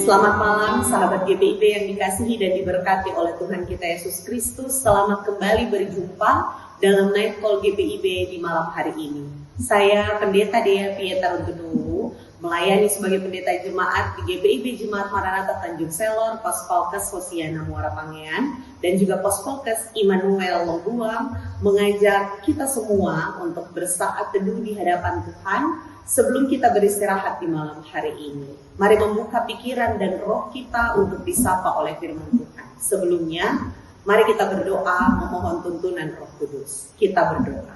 Selamat malam sahabat GPIB yang dikasihi dan diberkati oleh Tuhan kita Yesus Kristus. Selamat kembali berjumpa dalam Night Call GPIB di malam hari ini. Saya Pendeta Dea Pieter Untunuru, melayani sebagai pendeta jemaat di GPIB Jemaat Maranatha Tanjung Selor, Pospolkes Hosiana Muara Pangean, dan juga Pospolkes Immanuel Longguang, mengajak kita semua untuk bersaat teduh di hadapan Tuhan sebelum kita beristirahat di malam hari ini. Mari membuka pikiran dan roh kita untuk disapa oleh firman Tuhan. Sebelumnya, mari kita berdoa memohon tuntunan Roh Kudus. Kita berdoa.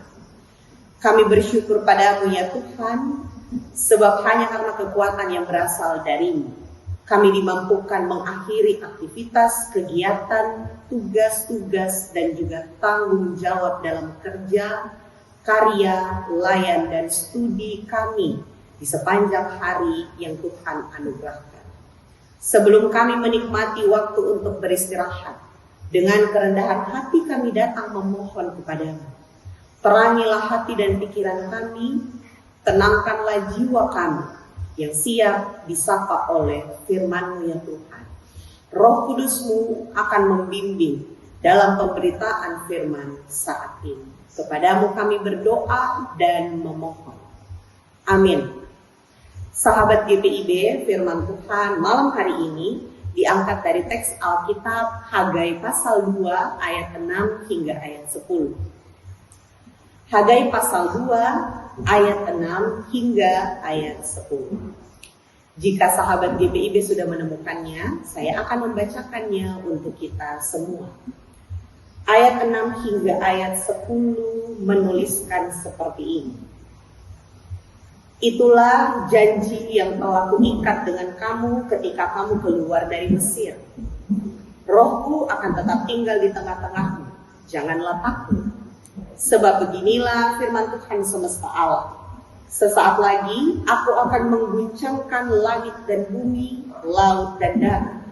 Kami bersyukur padamu ya Tuhan, sebab hanya karena kekuatan yang berasal dari-Mu, kami dimampukan mengakhiri aktivitas, kegiatan, tugas-tugas, dan juga tanggung jawab dalam kerja, karya, layan, dan studi kami di sepanjang hari yang Tuhan anugerahkan. Sebelum kami menikmati waktu untuk beristirahat, dengan kerendahan hati kami datang memohon kepadamu. Terangilah hati dan pikiran kami, tenangkanlah jiwa kami yang siap disapa oleh firman-Mu ya Tuhan. Roh Kudus-Mu akan membimbing dalam pemberitaan firman saat ini. Kepadamu kami berdoa dan memohon. Amin. Sahabat GPIB, firman Tuhan malam hari ini diangkat dari teks Alkitab Hagai pasal 2 ayat 6 hingga ayat 10. Hagai pasal 2 ayat 6 hingga ayat 10. Jika sahabat GPIB sudah menemukannya, saya akan membacakannya untuk kita semua. Ayat 6 hingga ayat 10 menuliskan seperti ini. Itulah janji yang telah kuikat dengan kamu ketika kamu keluar dari Mesir. Rohku akan tetap tinggal di tengah-tengahmu. Janganlah takut. Sebab beginilah firman Tuhan semesta alam. Sesaat lagi aku akan mengguncangkan langit dan bumi, laut dan darat.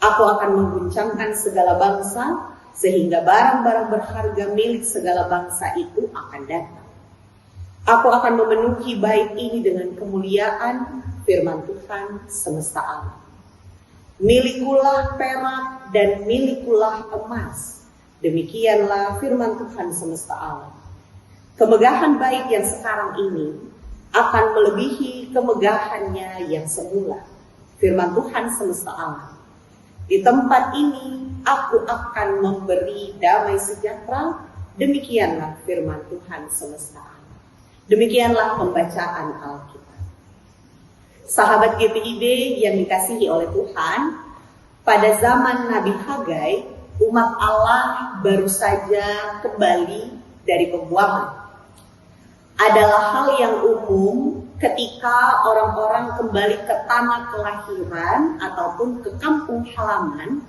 Aku akan mengguncangkan segala bangsa, sehingga barang-barang berharga milik segala bangsa itu akan datang. Aku akan memenuhi bait ini dengan kemuliaan, firman Tuhan semesta alam. Milikulah perak dan milikulah emas. Demikianlah firman Tuhan semesta alam. Kemegahan bait yang sekarang ini akan melebihi kemegahannya yang semula. Firman Tuhan semesta alam. Di tempat ini aku akan memberi damai sejahtera. Demikianlah firman Tuhan semesta alam. Demikianlah pembacaan Alkitab. Sahabat GPIB yang dikasihi oleh Tuhan, pada zaman Nabi Hagai, umat Allah baru saja kembali dari pembuangan. Adalah hal yang umum ketika orang-orang kembali ke tanah kelahiran ataupun ke kampung halaman,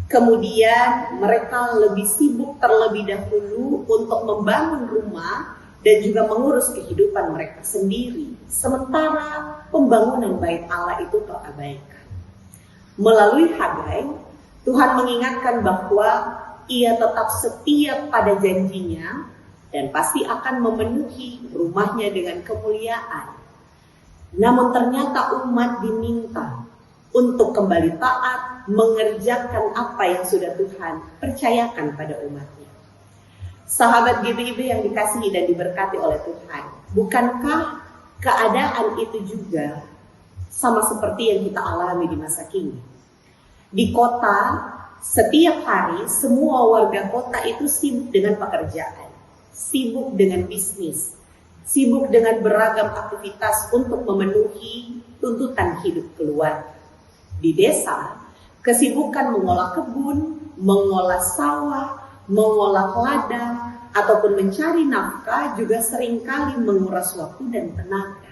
kemudian mereka lebih sibuk terlebih dahulu untuk membangun rumah dan juga mengurus kehidupan mereka sendiri, sementara pembangunan bait Allah itu terabaikan. Melalui Hagai, Tuhan mengingatkan bahwa Ia tetap setia pada janjinya dan pasti akan memenuhi rumahnya dengan kemuliaan. Namun ternyata umat diminta untuk kembali taat mengerjakan apa yang sudah Tuhan percayakan pada umatnya. Sahabat GPIB yang dikasihi dan diberkati oleh Tuhan, bukankah keadaan itu juga sama seperti yang kita alami di masa kini? Di kota, setiap hari semua warga kota itu sibuk dengan pekerjaan, sibuk dengan bisnis, sibuk dengan beragam aktivitas untuk memenuhi tuntutan hidup keluarga. Di desa, kesibukan mengolah kebun, mengolah sawah, mengolah ladang, ataupun mencari nafkah juga seringkali menguras waktu dan tenaga.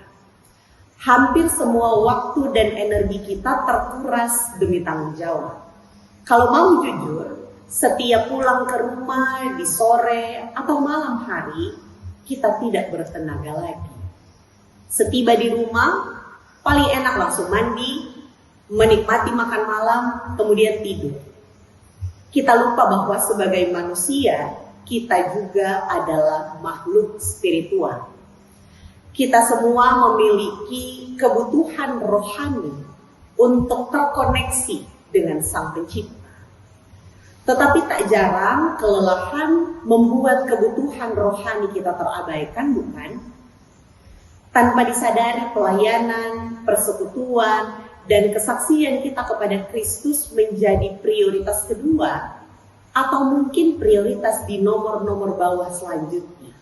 Hampir semua waktu dan energi kita terkuras demi tanggung jawab. Kalau mau jujur, setiap pulang ke rumah di sore atau malam hari, kita tidak bertenaga lagi. Setiba di rumah, paling enak langsung mandi, menikmati makan malam, kemudian tidur. Kita lupa bahwa sebagai manusia, kita juga adalah makhluk spiritual. Kita semua memiliki kebutuhan rohani untuk terkoneksi dengan Sang Pencipta. Tetapi tak jarang kelelahan membuat kebutuhan rohani kita terabaikan, bukan? Tanpa disadari pelayanan, persekutuan, dan kesaksian kita kepada Kristus menjadi prioritas kedua, atau mungkin prioritas di nomor-nomor bawah selanjutnya.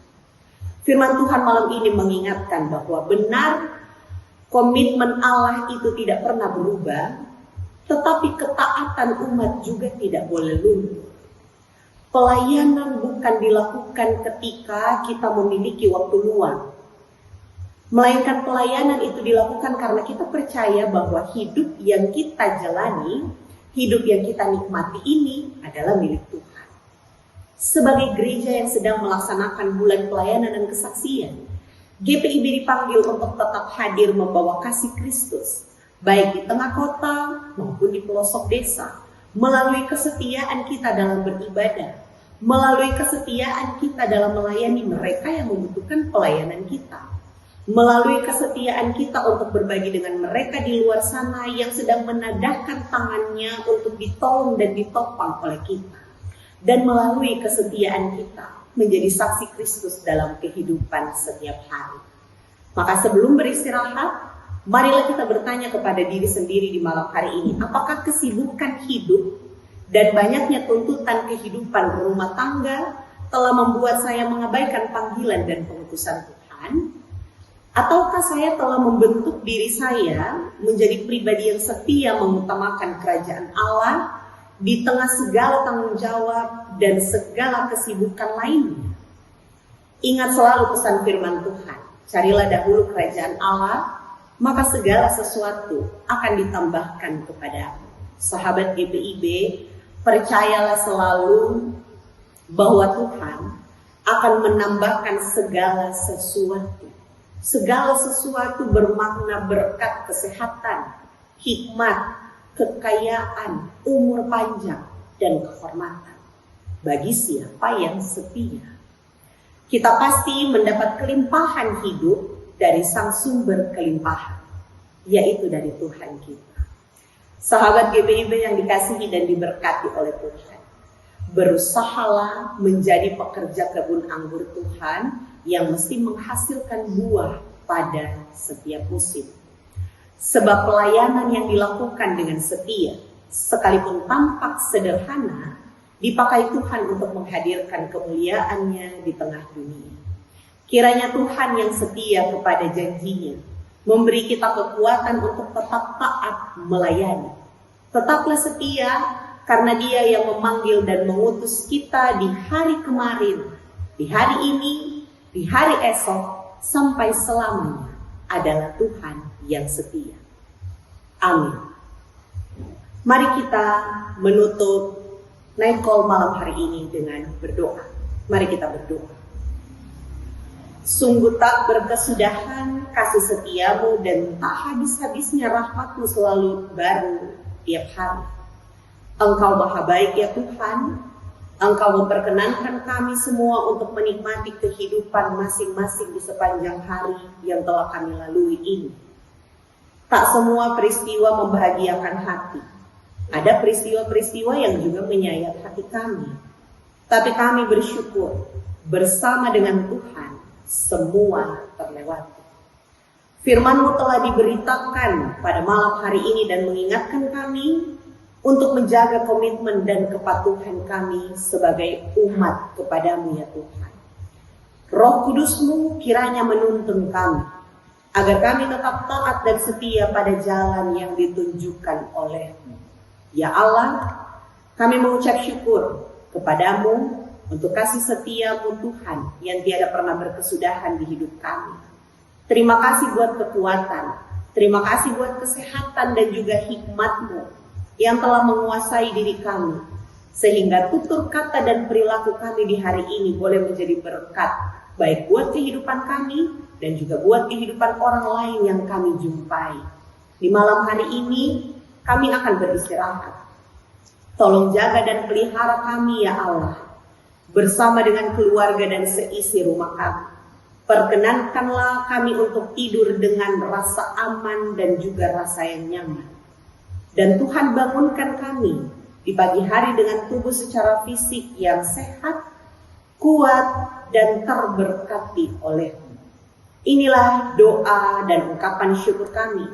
Firman Tuhan malam ini mengingatkan bahwa benar komitmen Allah itu tidak pernah berubah, tetapi ketaatan umat juga tidak boleh luntur. Pelayanan bukan dilakukan ketika kita memiliki waktu luang, melainkan pelayanan itu dilakukan karena kita percaya bahwa hidup yang kita jalani, hidup yang kita nikmati ini adalah milik Tuhan. Sebagai gereja yang sedang melaksanakan bulan pelayanan dan kesaksian, GPIB dipanggil untuk tetap hadir membawa kasih Kristus, baik di tengah kota maupun di pelosok desa, melalui kesetiaan kita dalam beribadah, melalui kesetiaan kita dalam melayani mereka yang membutuhkan pelayanan kita, melalui kesetiaan kita untuk berbagi dengan mereka di luar sana yang sedang menadahkan tangannya untuk ditolong dan ditopang oleh kita, dan melalui kesetiaan kita menjadi saksi Kristus dalam kehidupan setiap hari. Maka sebelum beristirahat, marilah kita bertanya kepada diri sendiri di malam hari ini, apakah kesibukan hidup dan banyaknya tuntutan kehidupan rumah tangga telah membuat saya mengabaikan panggilan dan pengutusan Tuhan? Ataukah saya telah membentuk diri saya menjadi pribadi yang setia mengutamakan kerajaan Allah di tengah segala tanggung jawab dan segala kesibukan lainnya? Ingat selalu pesan firman Tuhan, carilah dahulu kerajaan Allah, maka segala sesuatu akan ditambahkan kepadamu. Sahabat GPIB, percayalah selalu bahwa Tuhan akan menambahkan segala sesuatu. Segala sesuatu bermakna berkat kesehatan, hikmat, kekayaan, umur panjang, dan kehormatan bagi siapa yang setia. Kita pasti mendapat kelimpahan hidup dari sang sumber kelimpahan, yaitu dari Tuhan kita. Sahabat GPIB yang dikasihi dan diberkati oleh Tuhan, berusahalah menjadi pekerja kebun anggur Tuhan yang mesti menghasilkan buah pada setiap musim. Sebab pelayanan yang dilakukan dengan setia, sekalipun tampak sederhana, dipakai Tuhan untuk menghadirkan kemuliaannya di tengah dunia. Kiranya Tuhan yang setia kepada janjinya memberi kita kekuatan untuk tetap taat melayani. Tetaplah setia karena Dia yang memanggil dan mengutus kita di hari kemarin, di hari ini, di hari esok, sampai selamanya adalah Tuhan yang setia. Amin. Mari kita menutup Night Call malam hari ini dengan berdoa. Mari kita berdoa. Sungguh tak berkesudahan kasih setiamu dan tak habis-habisnya rahmatmu selalu baru tiap hari. Engkau maha baik ya Tuhan. Engkau memperkenankan kami semua untuk menikmati kehidupan masing-masing di sepanjang hari yang telah kami lalui ini. Tak semua peristiwa membahagiakan hati. Ada peristiwa-peristiwa yang juga menyayat hati kami. Tapi kami bersyukur bersama dengan Tuhan semua terlewati. Firman-Mu telah diberitakan pada malam hari ini dan mengingatkan kami untuk menjaga komitmen dan kepatuhan kami sebagai umat kepadamu ya Tuhan. Roh Kudus-Mu kiranya menuntun kami, agar kami tetap taat dan setia pada jalan yang ditunjukkan oleh-Mu. Ya Allah, kami mengucap syukur kepadamu untuk kasih setia-Mu Tuhan yang tiada pernah berkesudahan di hidup kami. Terima kasih buat kekuatan, terima kasih buat kesehatan dan juga hikmat-Mu yang telah menguasai diri kami, sehingga tutur kata dan perilaku kami di hari ini boleh menjadi berkat, baik buat kehidupan kami dan juga buat kehidupan orang lain yang kami jumpai. Di malam hari ini kami akan beristirahat. Tolong jaga dan pelihara kami ya Allah, bersama dengan keluarga dan seisi rumah kami. Perkenankanlah kami untuk tidur dengan rasa aman dan juga rasa yang nyaman. Dan Tuhan bangunkan kami di pagi hari dengan tubuh secara fisik yang sehat, kuat, dan terberkati oleh-Mu. Inilah doa dan ungkapan syukur kami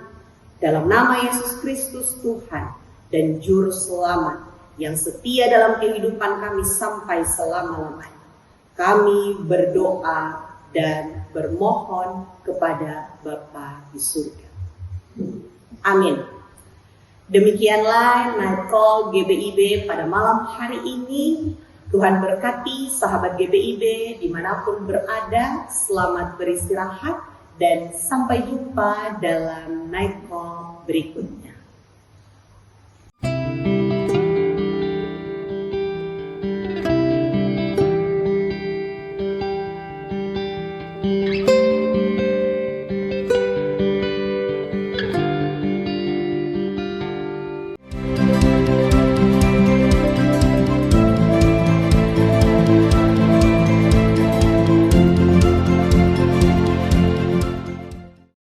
dalam nama Yesus Kristus Tuhan dan Juru Selamat yang setia dalam kehidupan kami sampai selama-lamanya. Kami berdoa dan bermohon kepada Bapa di surga. Amin. Demikianlah Night Call GBIB pada malam hari ini. Tuhan berkati sahabat GBIB dimanapun berada. Selamat beristirahat dan sampai jumpa dalam Night Call berikutnya.